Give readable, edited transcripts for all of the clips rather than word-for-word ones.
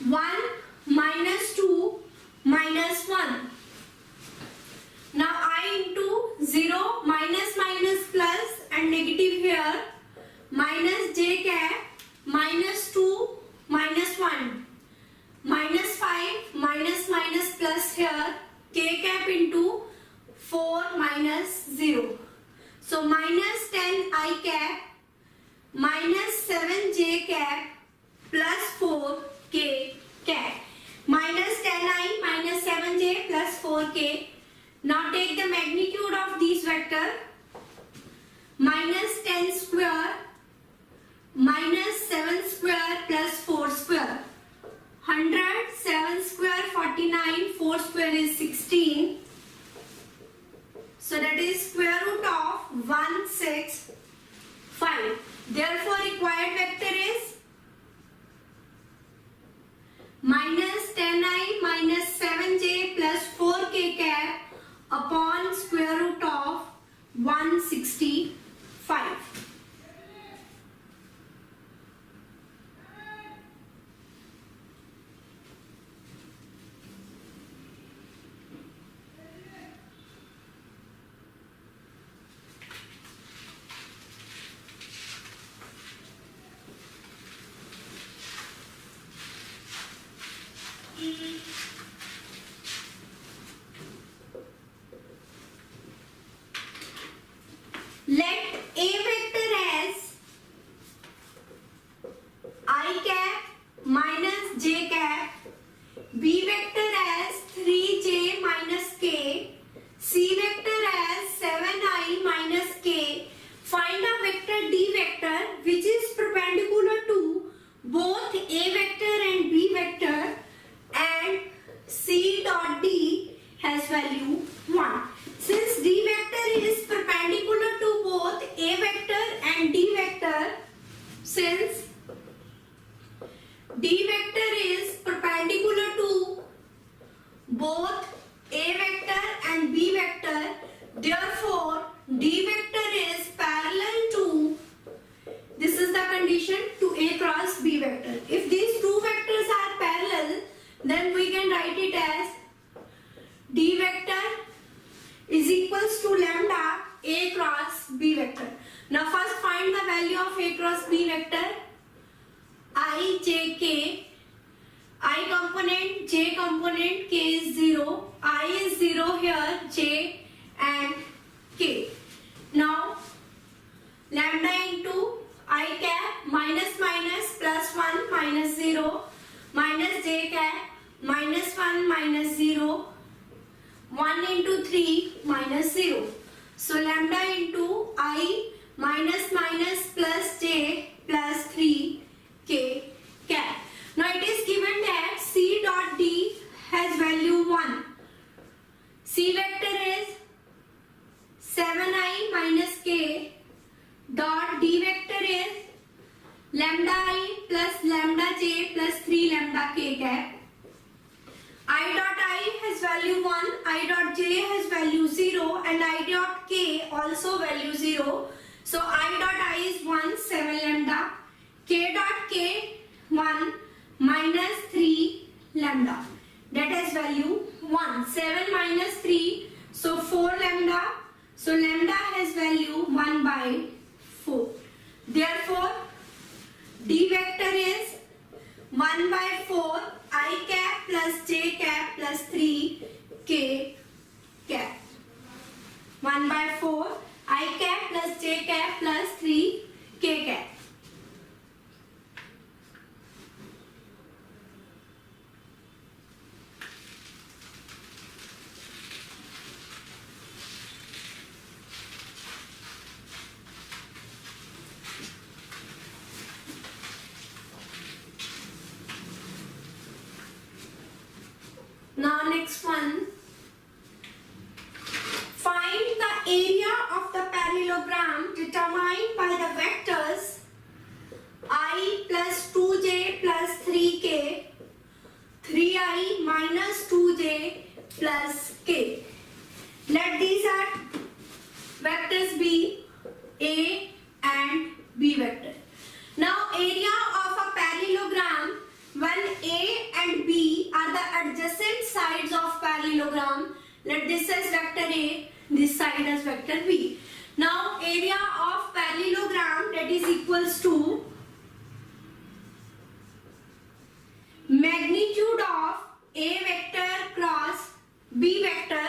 1 minus 2 minus 1. Now I into 0 minus minus plus and negative here minus j cap minus 2 minus 1 minus 5 minus minus plus here k cap into 4 minus 0. So minus 10 I cap minus 7 j cap plus 4 k cap. Minus 10 I minus 7 j plus 4 k. Now take the magnitude of these vector. Minus 10 square minus 7 square plus 4 square. 100, 7 square 49, 4 square is 16. So that is square root of 165. Therefore required vector is minus 10i minus 7j plus 4k cap upon square root of 165. Let A vector as I cap minus j cap, B vector as 3j minus k, C vector as 7i minus k. Find a vector D vector which is perpendicular to both A vector and B vector and C dot D has value 1. Since D vector is perpendicular to both A vector and D vector, since D vector is perpendicular to both A vector and B vector, therefore D vector is parallel to, this is the condition, to A cross B vector. If these two vectors are parallel, then we can write it as D vector is equals to lambda A cross B vector. Now first find the value of A cross B vector. I, J, K. I component, J component, K is 0. I is 0 here, J and K. Now lambda into I cap minus minus plus 1 minus 0 minus J cap minus 1 minus 0 1 into 3 minus 0. So lambda into I minus minus plus j plus 3 k cap. Now it is given that C dot D has value 1. C vector is 7i minus k dot D vector is lambda I plus lambda j plus 3 lambda k cap. I dot I has value 1, I dot j has value 0 and I dot k also value 0. So I dot I is 1, 7 lambda, k dot k 1 minus 3 lambda. That has value 1, 7 minus 3, so 4 lambda. So lambda has value 1 by 4. Therefore D vector is 1 by 4 I cap plus j cap plus 3 k cap. 1 by 4 I cap plus j cap plus 3 k cap. Now next one, find the area of the parallelogram determined by the vectors I plus 2j plus 3k, 3i minus 2j plus k. Let these are vectors be A and B vector. Now area of a parallelogram when A Let this as vector A, this side as vector B. Now area of parallelogram, that is equals to magnitude of A vector cross B vector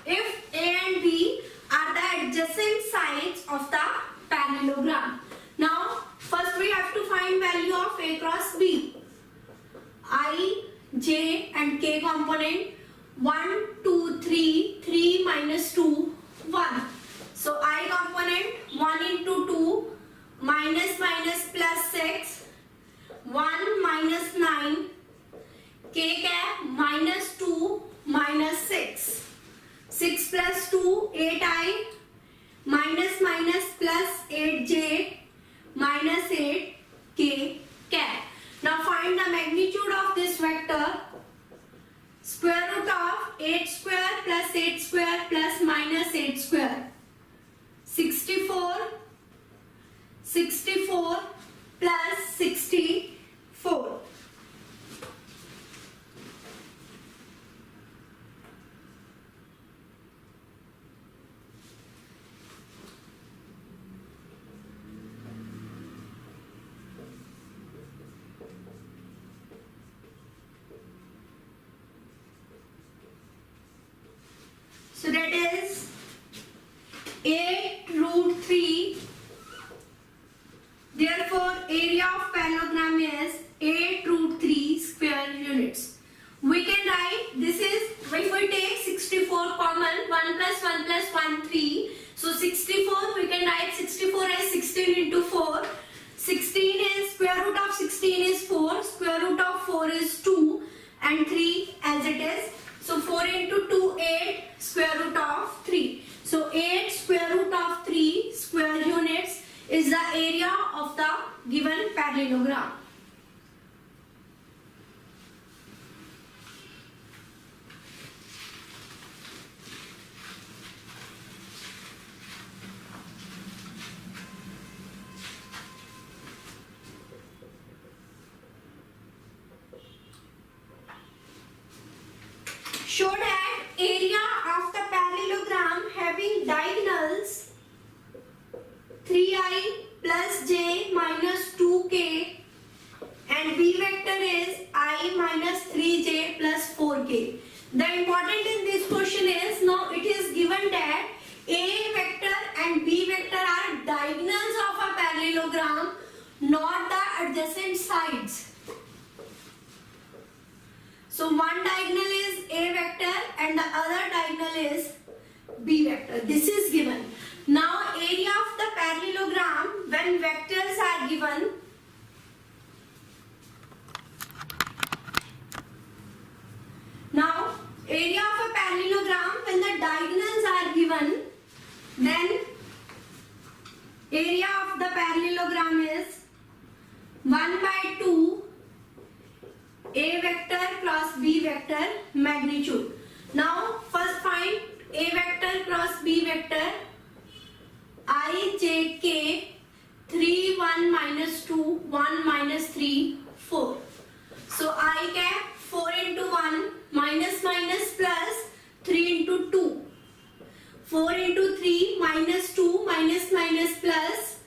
if A and B are the adjacent sides of the parallelogram. Now first we have to find value of A cross B. I, J and K component 1, 2, 3, 3 minus 2, 1. So I component 1 into 2 minus minus plus 6, 1 minus 9, K cap minus 2 minus 6. 6 plus 2, 8I minus minus plus 8J minus 8K cap. Now find the magnitude of this vector. Square root of 8 square plus 8 square plus minus 8 square. 64. 64 plus 64. So that is 8 root 3. Therefore, area of parallelogram is 8 root 3 square units. We can write, this is, if we take 64 common, 1 plus 1 plus 1, 3. So 64, we can write 64 as 16 into 4. 16 is, square root of 16 is 4. Square root of 4 is 2. And 3 as it is. So 4 into 2, 8, square root of 3. So 8 square root of 3 square units is the area of the given parallelogram. Show that area of the parallelogram having diagonals 3I plus j minus 2k and b vector is I minus 3j plus 4k. The important in this question is, now it is given that A vector and B vector are diagonals of a parallelogram, not the adjacent sides. So one diagonal is A vector and the other diagonal is B vector. This is given. Now area of the parallelogram when vectors are given, now area of a parallelogram when the diagonals are given, then area of the parallelogram is 1 by 2 A vector cross B vector magnitude. Now first find A vector cross B vector. I, J, K, 3, 1 minus 2, 1 minus 3, 4. So I cap 4 into 1 minus minus plus 3 into 2. 4 into 3 minus 2 minus minus plus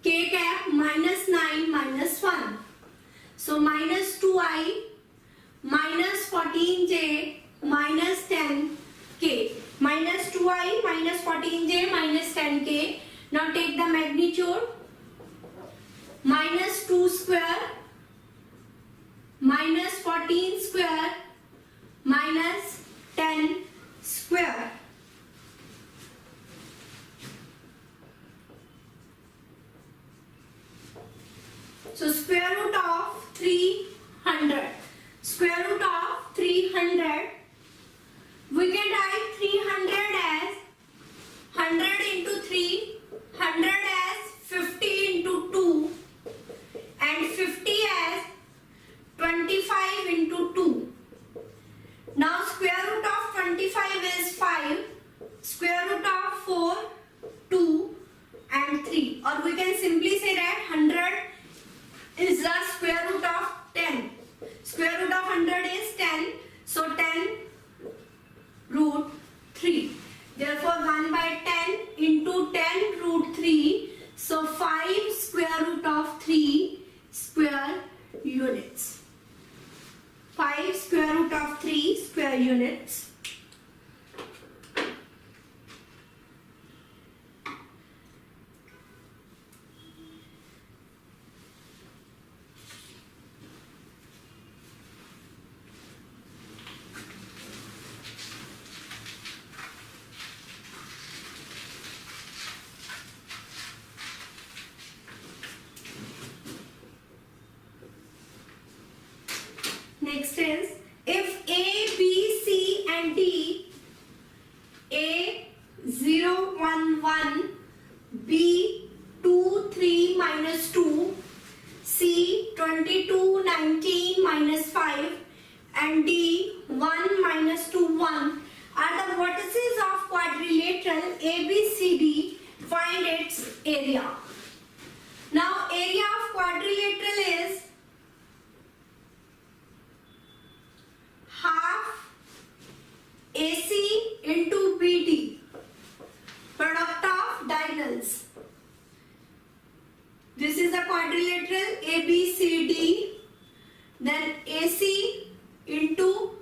K cap minus 9 minus 1. So minus 2I minus 14j minus 10k. Minus 2I minus 14j minus 10k. Now take the magnitude. Minus 2 square minus 14 square minus 10 square. So square root of 300. Square root of 300. We can write 300 as 100 into 3, 100 as 50 into 2 and 50 as 25 into 2. Now square root of 25 is 5, square root of 4, 2 and 3. Or we can simply say that 100 is the square root of 10. Square root of 100 is 10. So 10 root 3. Therefore 1 by 10 into 10 root 3. So 5 square root of 3 square units. 5 square root of 3 square units. Next is, if A, B, C and D, A 0, 1, 1, B 2, 3, minus 2, C 22, 19, minus 5 and D 1, minus 2, 1 are the vertices of quadrilateral ABCD, find its area. Now area of quadrilateral is half AC into BD, product of diagonals. This is a quadrilateral ABCD, then AC into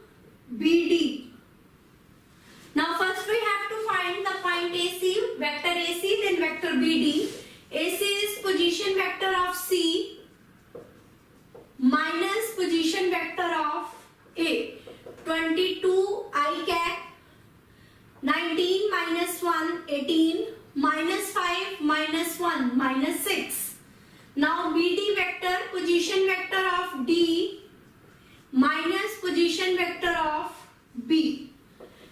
BD. Now first we have to find the point AC, vector AC, then vector BD. AC is position vector of C minus position vector of A. 22 I cap, 19 minus 1, 18, minus 5, minus 1, minus 6. Now BD vector, position vector of D minus position vector of B.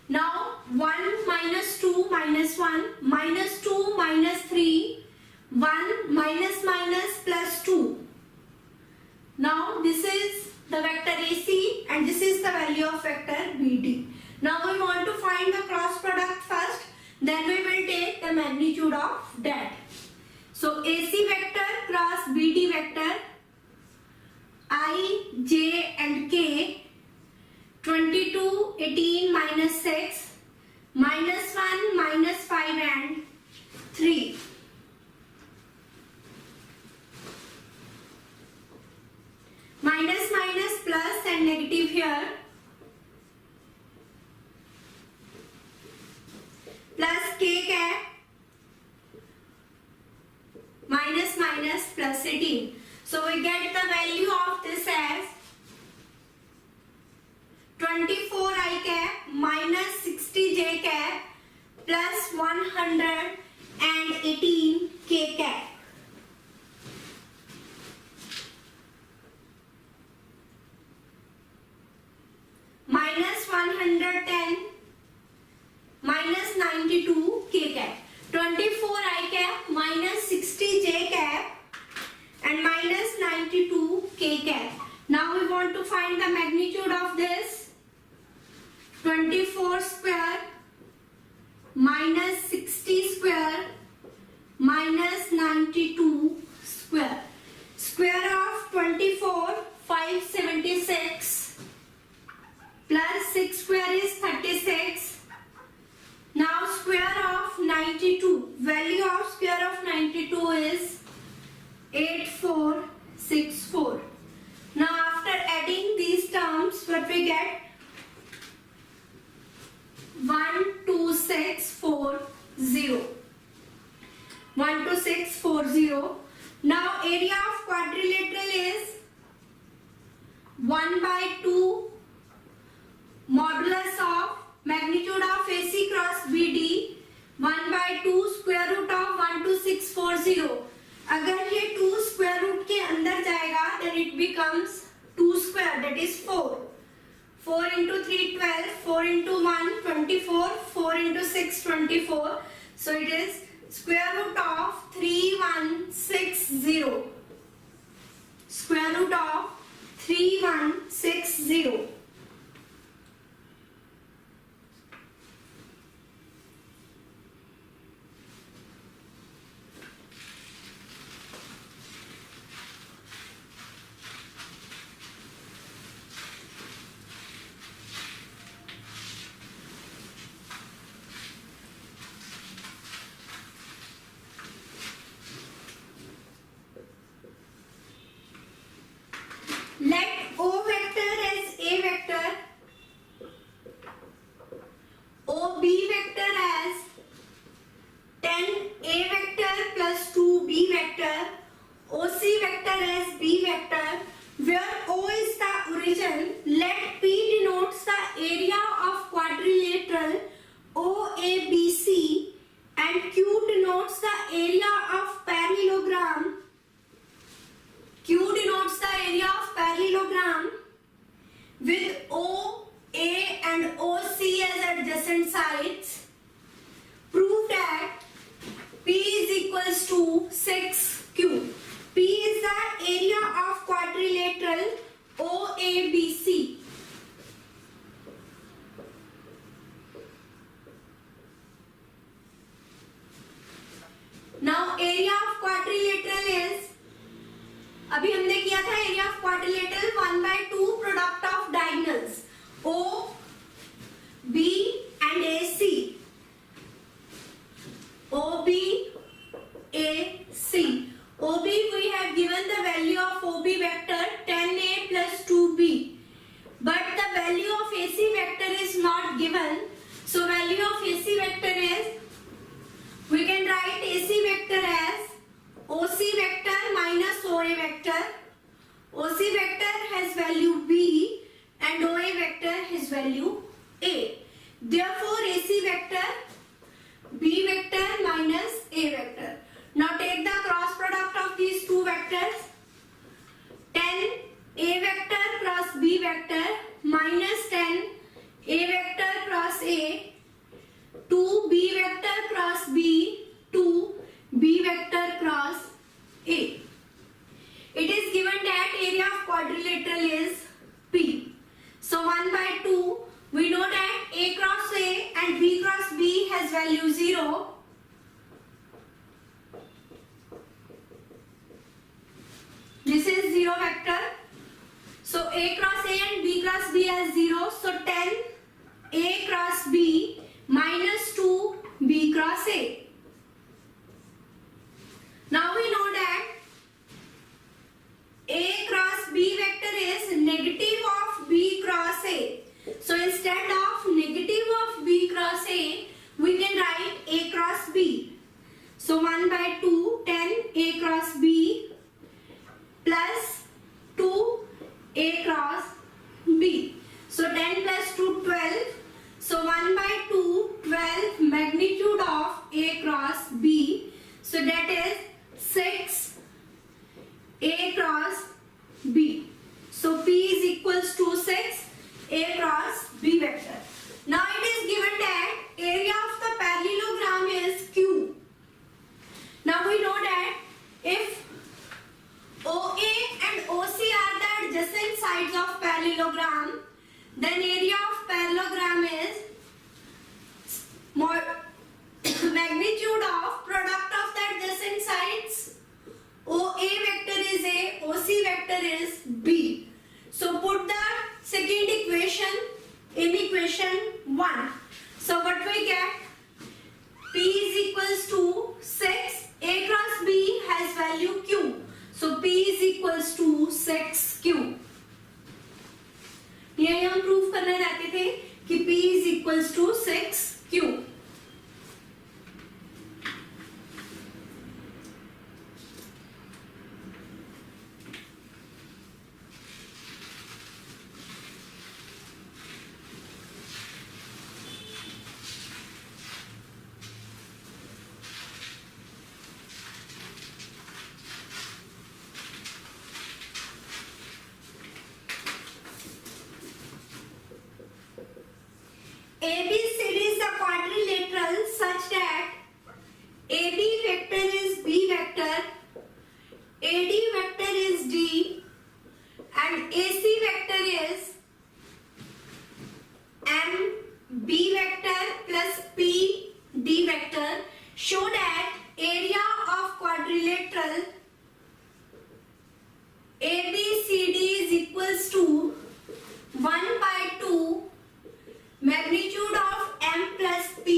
Now 1 minus 2 minus 1, minus 2 minus 3, 1 minus minus plus 2. Now this is the vector AC and this is the value of vector BD. Now we want to find the cross product first, then we will take the magnitude of that. So AC vector cross BD vector, I, J and K, 22, 18, minus 6, minus 1, minus 5 and 3. Minus minus plus and negative here, plus K cap, minus minus plus 18. So we get the value of this as 24 I cap minus 60 J cap plus 118 K cap. Minus 110 minus 92 K cap. 24 I cap minus 60 J cap and minus 92 K cap. Now we want to find the magnitude of this. 24 square minus 60 square minus 92 square. Square of 24, 576. Plus 6 square is 36. Now square of 92. Value of square of 92 is 8464. Now after adding these terms, what we get? 12640. 12640. Now area of quadrilateral is 1 by 2 modulus of magnitude of AC cross BD 1 by 2 square root of 12640. अगर ये 2 square root के अंदर जाएगा then it becomes 2 square, that is 4. 4 into 3 12, 4 into 1 24, 4 into 6 24. So it is square root of 3160. Square root of 3160. division, let P denotes the area of quadrilateral OABC and Q denotes the area of parallelogram. Q denotes the area of parallelogram with OA and OC as adjacent sides. Prove that P is equals to 6Q. P is the area of quadrilateral OABC. Now area of quadrilateral is, अभी हमने किया था area of quadrilateral 1/2 product of diagonals O, B and AC. OB, AC. OB, we have given the value of OB vector 10A plus 2B. But the value of AC vector is not given. So value of AC vector is, we can write AC vector as OC vector minus OA vector. OC vector has value B and OA vector has value A. Therefore AC vector B vector minus A vector. Now take the cross product of these two vectors. 10 A vector cross B vector minus 10 A vector cross A, 2 B vector cross B, 2 B vector cross A. It is given that area of quadrilateral is P. So 1/2, we know that A cross A and B cross B has value 0. This is 0 vector. So A cross A and B cross B has 0. So 10 A cross B minus 2 B cross A. Now we know that A cross B vector is negative of B cross A. So instead of negative of B cross A, we can write A cross B. So 1/2, 10 A cross B plus 2 A cross B. So 10 plus 2, 12. So 1/2, 12 magnitude of A cross B. So that is 6 A cross B. So P is equals to 6 A cross B vector. Now it is given that area of the parallelogram is Q. Now we know that if OA and OC are the adjacent sides of parallelogram, then area of parallelogram is magnitude of product of the adjacent sides. OA vector is A, OC vector is B. So put the second equation in equation 1. So what we get? P is equals to 6. A cross B has value Q. So P is equals to 6Q. यही हम proof करने जाते थे कि P is equals to 6Q. ABCD is a quadrilateral such that AB vector is B vector, AD vector is D, and AC vector is MB vector plus PD vector. Show that area of quadrilateral ABCD is equals to 1/2 magnitude of M plus P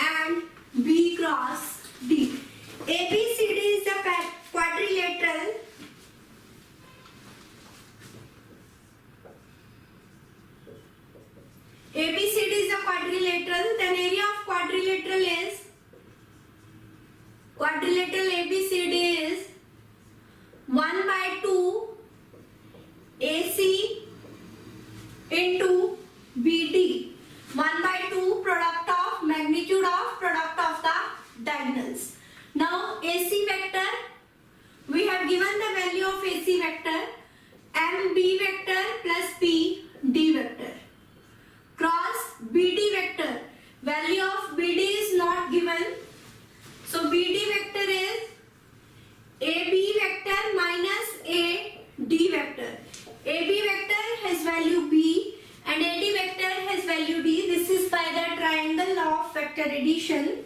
and B cross D. ABCD is the quadrilateral ABCD is a quadrilateral, then area of quadrilateral is ABCD is 1/2 AC into BD. 1 by 2 product of magnitude of product of the diagonals. Now AC vector, we have given the value of AC vector MB vector plus P D vector. Cross BD vector, value of BD is not given. So BD vector is AB vector minus AD vector. AB vector has value B and AD vector has value D. This is by the triangle of vector addition.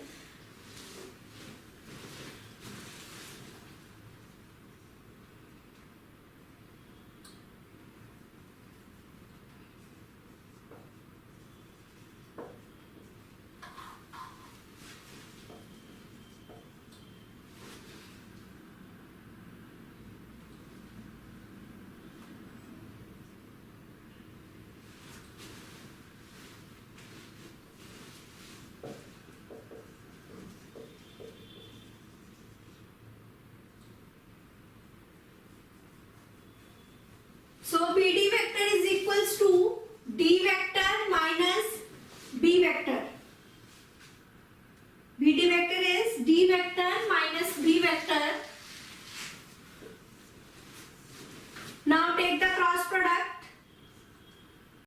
So BD vector